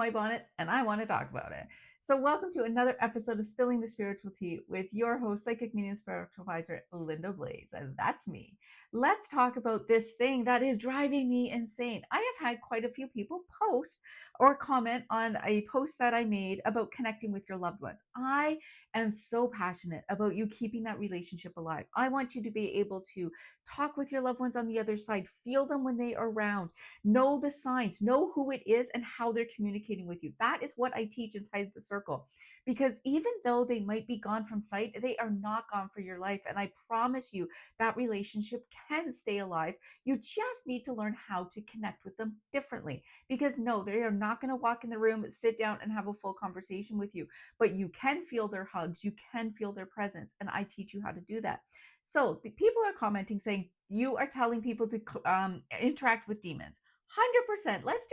my bonnet and I want to talk about it. So, welcome to another episode of Spilling the Spiritual Tea with your host, psychic medium spiritual advisor, Linda Blaze. And that's me. Let's talk about this thing that is driving me insane. I have had quite a few people post or comment on a post that I made about connecting with your loved ones. I am so passionate about you keeping that relationship alive. I want you to be able to talk with your loved ones on the other side, feel them when they are around, know the signs, know who it is and how they're communicating with you. That is what I teach inside the circle. Because even though they might be gone from sight, they are not gone for your life. And I promise you that relationship can stay alive. You just need to learn how to connect with them differently. Because no, they are not going to walk in the room, sit down, and have a full conversation with you. But you can feel their hugs, you can feel their presence. And I teach you how to do that. So the people are commenting saying you are telling people to interact with demons. 100%. Let's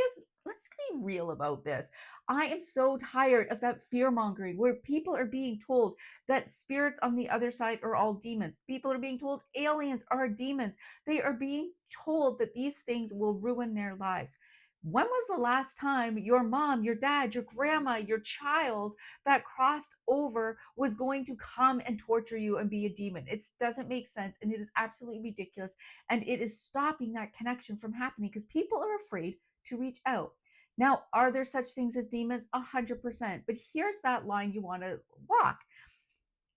be real about this. I am so tired of that fear mongering where people are being told that spirits on the other side are all demons. People are being told aliens are demons. They are being told that these things will ruin their lives. When was the last time your mom, your dad, your grandma, your child that crossed over was going to come and torture you and be a demon? It doesn't make sense and it is absolutely ridiculous. And it is stopping that connection from happening because people are afraid to reach out. Now, are there such things as demons? 100%. But here's that line you want to walk.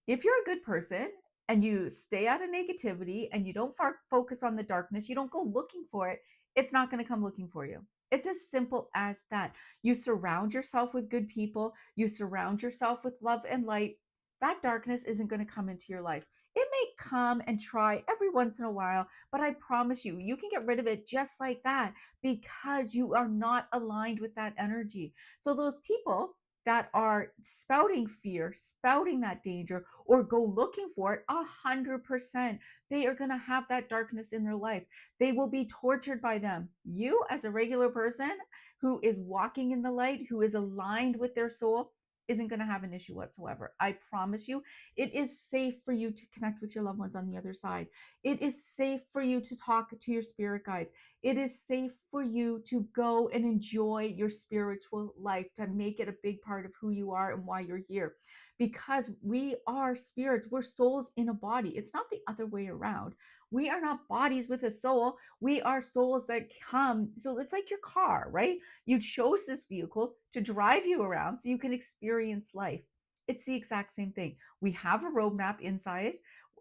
If you're a good person and you stay out of negativity and you don't focus on the darkness, you don't go looking for it, it's not going to come looking for you. It's as simple as that. You surround yourself with good people, you surround yourself with love and light. That darkness isn't going to come into your life. It may come and try every once in a while, but I promise you, you can get rid of it just like that because you are not aligned with that energy. So, those people that are spouting fear, spouting that danger, or go looking for it, 100%, they are going to have that darkness in their life. They will be tortured by them. You, as a regular person who is walking in the light, who is aligned with their soul, isn't going to have an issue whatsoever. I promise you, it is safe for you to connect with your loved ones on the other side. It is safe for you to talk to your spirit guides. It is safe for you to go and enjoy your spiritual life, to make it a big part of who you are and why you're here. Because we are spirits, we're souls in a body. It's not the other way around. We are not bodies with a soul. We are souls that come. So it's like your car, right? You chose this vehicle to drive you around so you can experience life. It's the exact same thing. We have a roadmap inside.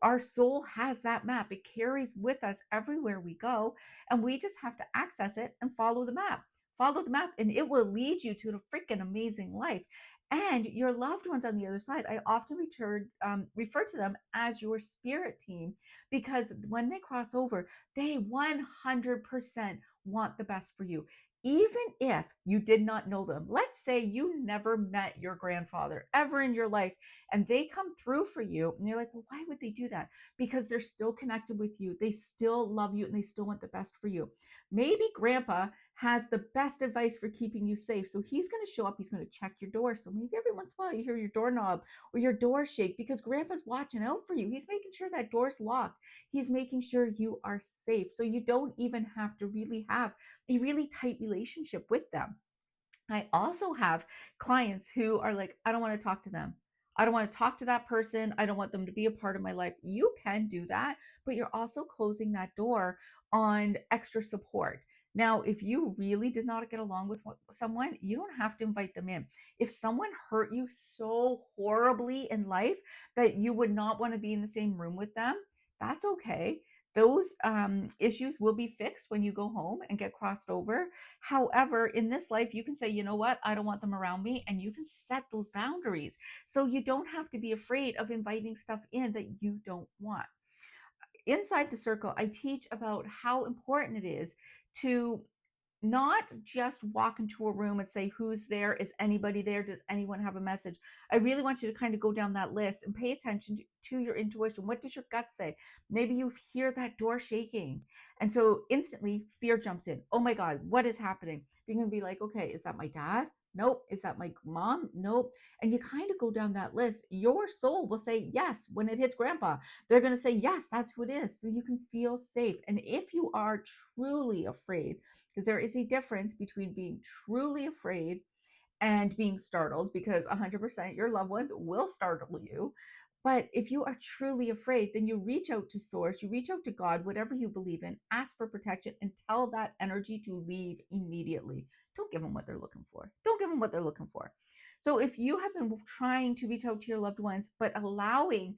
Our soul has that map. It carries with us everywhere we go, and we just have to access it and follow the map. Follow the map, and it will lead you to a freaking amazing life. And your loved ones on the other side, I often refer to them as your spirit team because when they cross over, they 100% want the best for you. Even if you did not know them, let's say you never met your grandfather ever in your life, and they come through for you, and you're like, well, why would they do that? Because they're still connected with you. They still love you and they still want the best for you. Maybe grandpa has the best advice for keeping you safe. So he's going to show up, he's going to check your door. So maybe every once in a while you hear your doorknob or your door shake because grandpa's watching out for you. He's making sure that door's locked. He's making sure you are safe. So you don't even have to really have a really tight relationship with them. I also have clients who are like, I don't want to talk to them. I don't want to talk to that person. I don't want them to be a part of my life. You can do that, but you're also closing that door on extra support. Now, if you really did not get along with someone, you don't have to invite them in. If someone hurt you so horribly in life that you would not want to be in the same room with them, that's okay. Those issues will be fixed when you go home and get crossed over. However, in this life, you can say, you know what, I don't want them around me, and you can set those boundaries. So you don't have to be afraid of inviting stuff in that you don't want. Inside the circle, I teach about how important it is to not just walk into a room and say, who's there? Is anybody there? Does anyone have a message? I really want you to kind of go down that list and pay attention to your intuition. What does your gut say? Maybe you hear that door shaking. And so instantly fear jumps in. Oh my God, what is happening? You're going to be like, okay, is that my dad? Nope. Is that my mom? Nope. And you kind of go down that list. Your soul will say yes when it hits grandpa. They're going to say, yes, that's who it is. So you can feel safe. And if you are truly afraid, because there is a difference between being truly afraid and being startled, because 100% your loved ones will startle you. But if you are truly afraid, then you reach out to source, you reach out to God, whatever you believe in, ask for protection and tell that energy to leave immediately. Don't give them what they're looking for. Don't give them what they're looking for. So if you have been trying to reach out to your loved ones, but allowing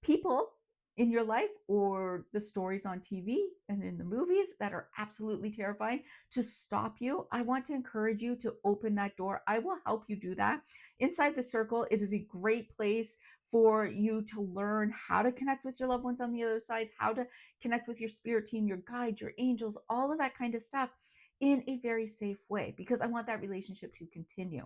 people in your life or the stories on TV and in the movies that are absolutely terrifying to stop you, I want to encourage you to open that door. I will help you do that. Inside the Circle, it is a great place for you to learn how to connect with your loved ones on the other side, how to connect with your spirit team, your guide, your angels, all of that kind of stuff in a very safe way, because I want that relationship to continue.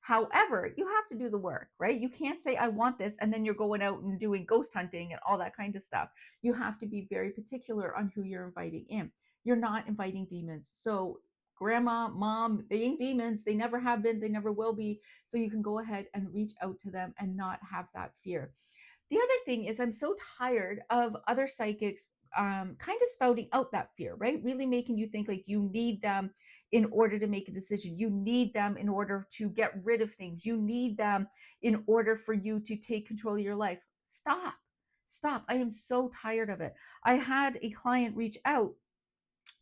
However, you have to do the work, right? You can't say, I want this, and then you're going out and doing ghost hunting and all that kind of stuff. You have to be very particular on who you're inviting in. You're not inviting demons. So, grandma, mom, they ain't demons. They never have been. They never will be. So, you can go ahead and reach out to them and not have that fear. The other thing is, I'm so tired of other psychics kind of spouting out that fear, right? Really making you think like you need them in order to make a decision. You need them in order to get rid of things. You need them in order for you to take control of your life. Stop. Stop. I am so tired of it. I had a client reach out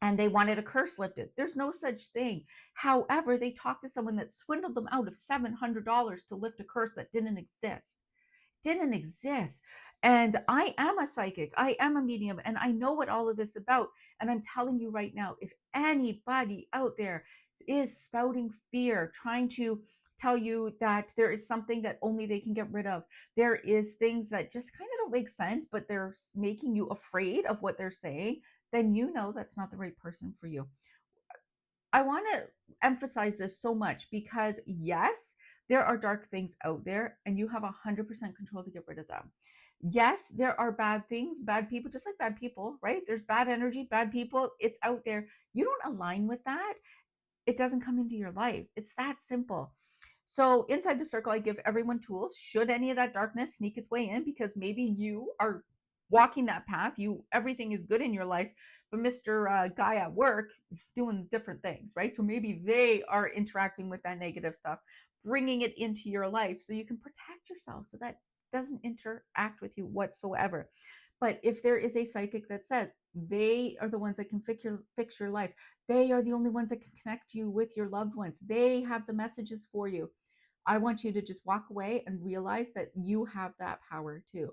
and they wanted a curse lifted. There's no such thing. However, they talked to someone that swindled them out of $700 to lift a curse that didn't exist. And I am a psychic, I am a medium, and I know what all of this is about. And I'm telling you right now, if anybody out there is spouting fear, trying to tell you that there is something that only they can get rid of, there is things that just kind of don't make sense, but they're making you afraid of what they're saying, then you know that's not the right person for you. I want to emphasize this so much because, yes, there are dark things out there and you have 100% control to get rid of them. Yes, there are bad things, bad people, just like bad people, right? There's bad energy, bad people. It's out there. You don't align with that, it doesn't come into your life. It's that simple. So inside the circle, I give everyone tools. Should any of that darkness sneak its way in, because maybe you are walking that path, you everything is good in your life, but Mr. Guy at work doing different things, right? So maybe they are interacting with that negative stuff, bringing it into your life, so you can protect yourself, so that doesn't interact with you whatsoever. But if there is a psychic that says they are the ones that can fix your life, they are the only ones that can connect you with your loved ones, they have the messages for you, I want you to just walk away and realize that you have that power too.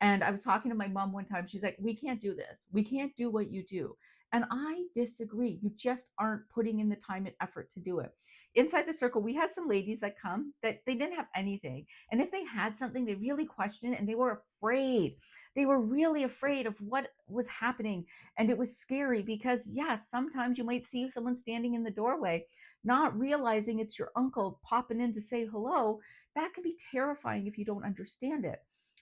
And I was talking to my mom one time. She's like, we can't do this. We can't do what you do. And I disagree. You just aren't putting in the time and effort to do it. Inside the circle, we had some ladies that come that they didn't have anything. And if they had something, they really questioned it and they were afraid. They were really afraid of what was happening. And it was scary because, yes, sometimes you might see someone standing in the doorway not realizing it's your uncle popping in to say hello. That can be terrifying if you don't understand it.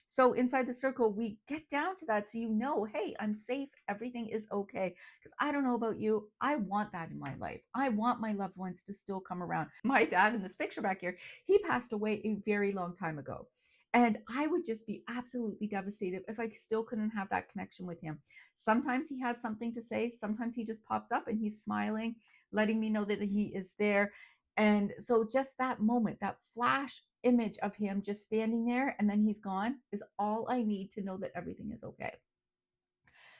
So inside the circle, we get down to that so you know, hey, I'm safe. Everything is okay. Because I don't know about you. I want that in my life. I want my loved ones to still come around. My dad in this picture back here, he passed away a very long time ago. And I would just be absolutely devastated if I still couldn't have that connection with him. Sometimes he has something to say. Sometimes he just pops up and he's smiling, letting me know that he is there. And so just that moment, that flash image of him just standing there and then he's gone is all I need to know that everything is okay.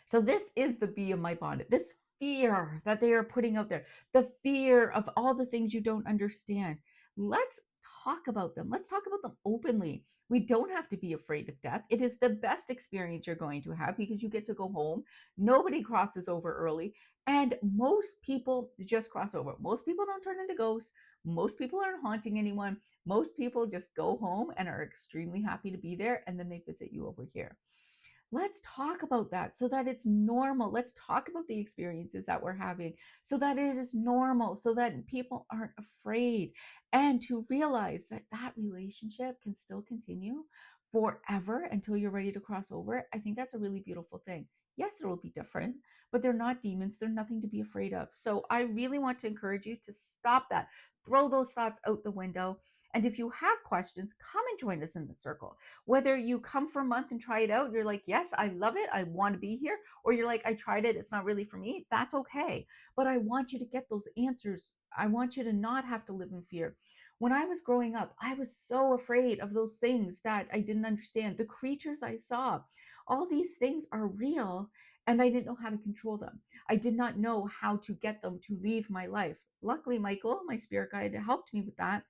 So this is the bee of my bonnet. This fear that they are putting out there, the fear of all the things you don't understand. Let's talk about them. Let's talk about them openly. We don't have to be afraid of death. It is the best experience you're going to have because you get to go home. Nobody crosses over early. And most people just cross over. Most people don't turn into ghosts. Most people aren't haunting anyone. Most people just go home and are extremely happy to be there. And then they visit you over here. Let's talk about that so that it's normal. Let's talk about the experiences that we're having so that it is normal, so that people aren't afraid, and to realize that that relationship can still continue forever until you're ready to cross over. I think that's a really beautiful thing. Yes, it'll be different, but they're not demons. They're nothing to be afraid of. So I really want to encourage you to stop that. Throw those thoughts out the window. And if you have questions, come and join us in the circle. Whether you come for a month and try it out, you're like, yes, I love it, I want to be here, or you're like, I tried it, it's not really for me, that's okay. But I want you to get those answers. I want you to not have to live in fear. When I was growing up, I was so afraid of those things that I didn't understand. The creatures I saw, all these things are real, and I didn't know how to control them. I did not know how to get them to leave my life. Luckily, Michael, my spirit guide, helped me with that.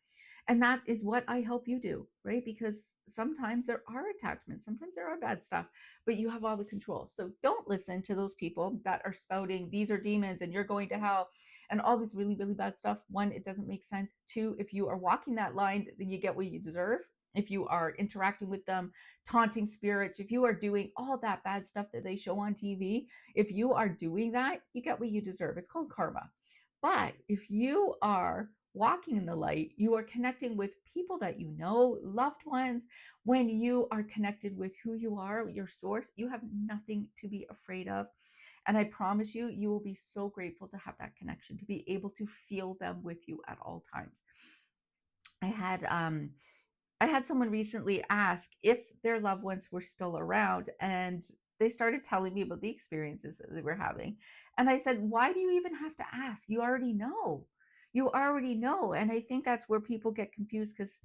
And that is what I help you do, right? Because sometimes there are attachments, sometimes there are bad stuff, but you have all the control. So don't listen to those people that are spouting, these are demons and you're going to hell and all this really, really bad stuff. One, it doesn't make sense. Two, if you are walking that line, then you get what you deserve. If you are interacting with them, taunting spirits, if you are doing all that bad stuff that they show on TV, if you are doing that, you get what you deserve. It's called karma. But if you are walking in the light, you are connecting with people that you know, loved ones. When you are connected with who you are, your source, you have nothing to be afraid of. And I promise you, you will be so grateful to have that connection, to be able to feel them with you at all times. I had I had someone recently ask if their loved ones were still around, and they started telling me about the experiences that they were having. And I said, "Why do you even have to ask? You already know. You already know." And I think that's where people get confused because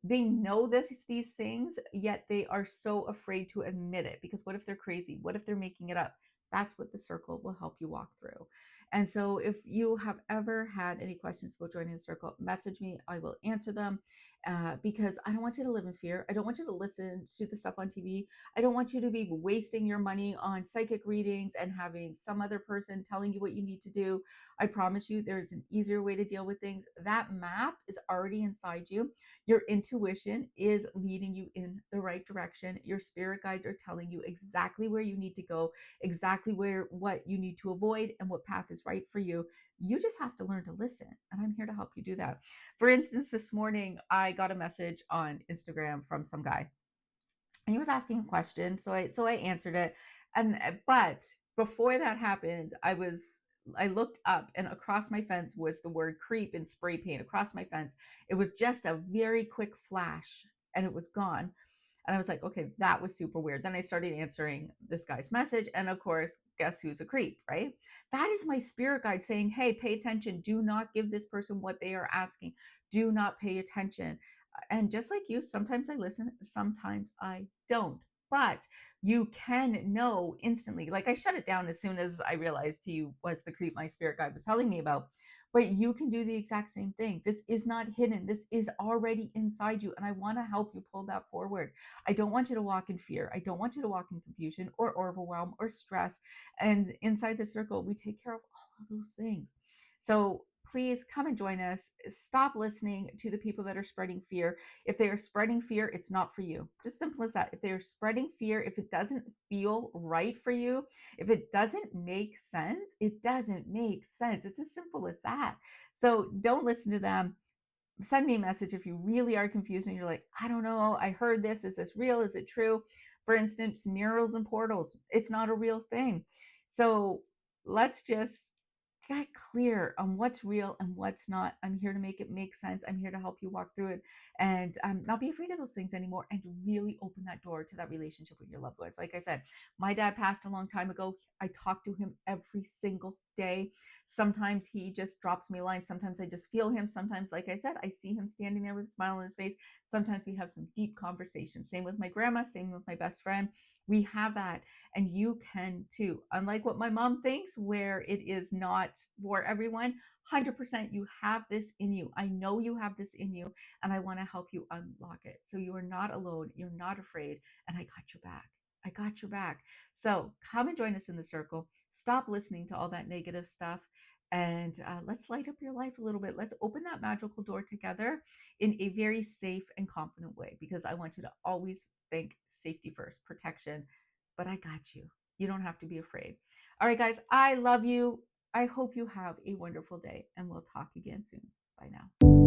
they know these things, yet they are so afraid to admit it. Because what if they're crazy? What if they're making it up? That's what the circle will help you walk through. And so, if you have ever had any questions about joining the circle, message me. I will answer them because I don't want you to live in fear. I don't want you to listen to the stuff on TV. I don't want you to be wasting your money on psychic readings and having some other person telling you what you need to do. I promise you, there's an easier way to deal with things. That map is already inside you. Your intuition is leading you in the right direction. Your spirit guides are telling you exactly where you need to go, exactly what you need to avoid, and what path is right for you. You just have to learn to listen, and I'm here to help you do that. For instance, this morning I got a message on Instagram from some guy, and he was asking a question, so I answered it, and but before that happened, I looked up, and across my fence was the word creep in spray paint across my fence. It was just a very quick flash, and it was gone. And I was like, okay, that was super weird. Then I started answering this guy's message. And of course, guess who's a creep, right? That is my spirit guide saying, hey, pay attention. Do not give this person what they are asking. Do not pay attention. And just like you, sometimes I listen, sometimes I don't. But you can know instantly. Like I shut it down as soon as I realized he was the creep my spirit guide was telling me about. But you can do the exact same thing. This is not hidden. This is already inside you. And I want to help you pull that forward. I don't want you to walk in fear. I don't want you to walk in confusion or overwhelm or stress. And inside the circle, we take care of all of those things. So please come and join us. Stop listening to the people that are spreading fear. If they are spreading fear, it's not for you. Just simple as that. If they are spreading fear, if it doesn't feel right for you, if it doesn't make sense, it doesn't make sense. It's as simple as that. So don't listen to them. Send me a message if you really are confused and you're like, I don't know, I heard this. Is this real? Is it true? For instance, murals and portals, it's not a real thing. So let's just get clear on what's real and what's not. I'm here to make it make sense. I'm here to help you walk through it and not be afraid of those things anymore and really open that door to that relationship with your loved ones. Like I said, my dad passed a long time ago. I talk to him every single day. Sometimes he just drops me a line. Sometimes I just feel him. Sometimes, like I said, I see him standing there with a smile on his face. Sometimes we have some deep conversations. Same with my grandma, same with my best friend. We have that, and you can too. Unlike what my mom thinks, where it is not for everyone, 100% you have this in you. I know you have this in you, and I want to help you unlock it. So you are not alone. You're not afraid, and I got your back. I got your back. So come and join us in the circle. Stop listening to all that negative stuff and let's light up your life a little bit. Let's open that magical door together in a very safe and confident way because I want you to always think safety first, protection. But I got you. You don't have to be afraid. All right, guys, I love you. I hope you have a wonderful day and we'll talk again soon. Bye now.